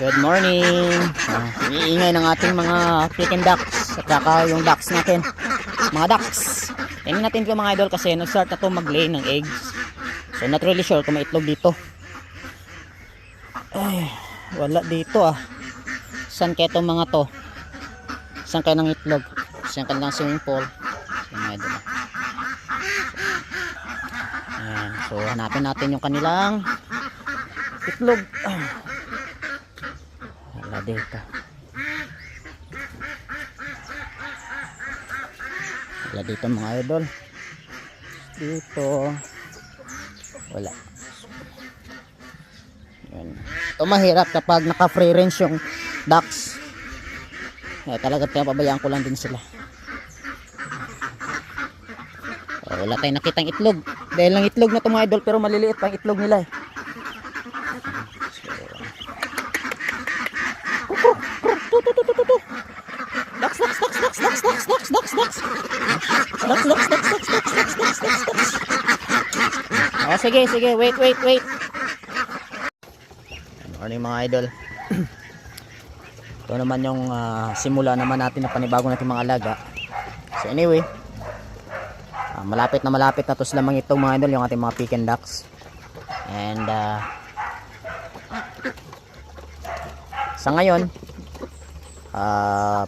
Good morning. Iingay ng ating mga chicken ducks at saka yung ducks natin. Mga ducks. Tingnan natin ito mga idol kasi nag-start na ito mag-lay ng eggs. So not really sure kung may itlog dito. Ay, wala dito ah. Saan kaya itong mga to? Saan kaya ng itlog? Saan kaya ng swimming pool? Mga idol. Ayan. So hanapin natin yung kanilang itlog. Wala dito. Wala dito mga idol. Dito. Wala. Yan. Ito mahirap kapag naka free range yung ducks. Talaga pinapabayaan ko lang din sila. Wala tayong nakitang itlog. Dahil lang itlog na ito mga idol pero maliliit pang itlog nila eh. Oh, sige, wait. Morning mga idol. Ito naman yung simula naman natin na panibago natin mga alaga. So anyway, malapit na to sila mga itong mga idol, yung ating mga Pekin ducks. And sa ngayon,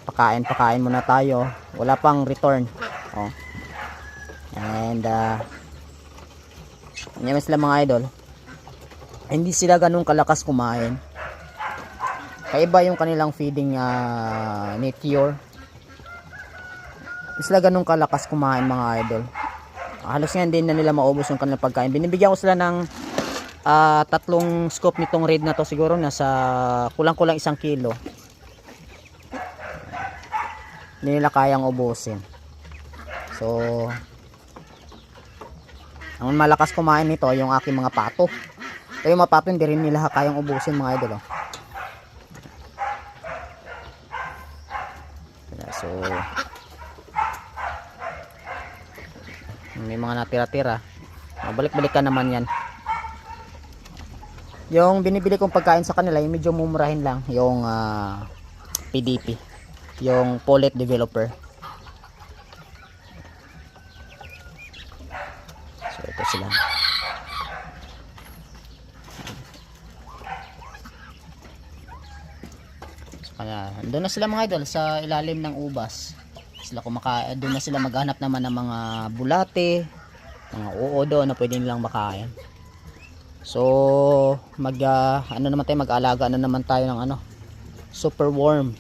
pakain muna tayo. Wala pang return. Oh. And ganyan sila mga idol. Hindi sila ganun kalakas kumain. Kaiba yung kanilang feeding meteor. Hindi sila ganun kalakas kumain mga idol. Halos nga hindi na nila maubos yung kanilang pagkain. Binibigyan ko sila ng 3 scoop nitong raid na to, siguro nasa kulang-kulang 1 kilo. Hindi nila kayang ubusin. So ang malakas kumain nito yung aking mga pato. Ito yung mga pato hindi rin nila kayang ubusin mga idol. So may mga natira-tira. Balik-balikan naman yan. Yung binibili kong pagkain sa kanila yung medyo mumurahin lang, yung PDP, yung Pollet Developer. So ito sila. So kaya doon na sila mga idol sa ilalim ng ubas. Doon na sila maghanap naman ng mga bulate, mga uodo na pwede nilang makain. So mag-alaga na naman tayo ng super worm.